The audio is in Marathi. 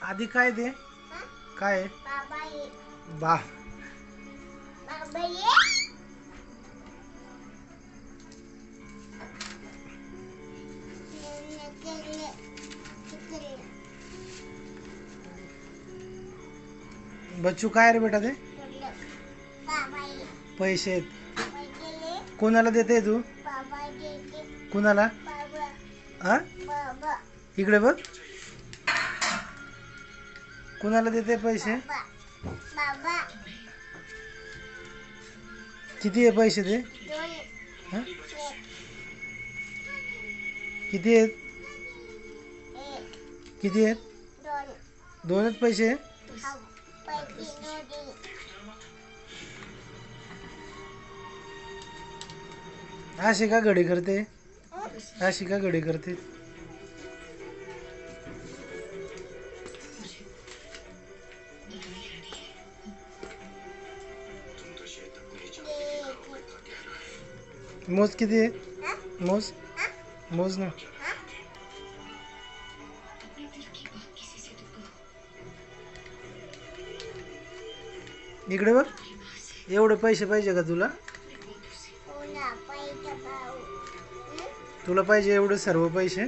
आधी काय दे काय आहे? बा बच्चू काय रे बेटा ते पैसे आहेत. कोणाला देते तू? कोणाला? हा इकडे बघ. कोणाला देते पैसे? किती आहे पैसे ते? हा? किती आहेत? किती आहेत? दोनच पैसे? अशी का घडी करते? अशी का घडी करते? मोज किती आहे? मोज मोज ना. इकडे बघ. एवढे पैसे पाहिजे का तुला? तुला पाहिजे एवढे सर्व पैसे?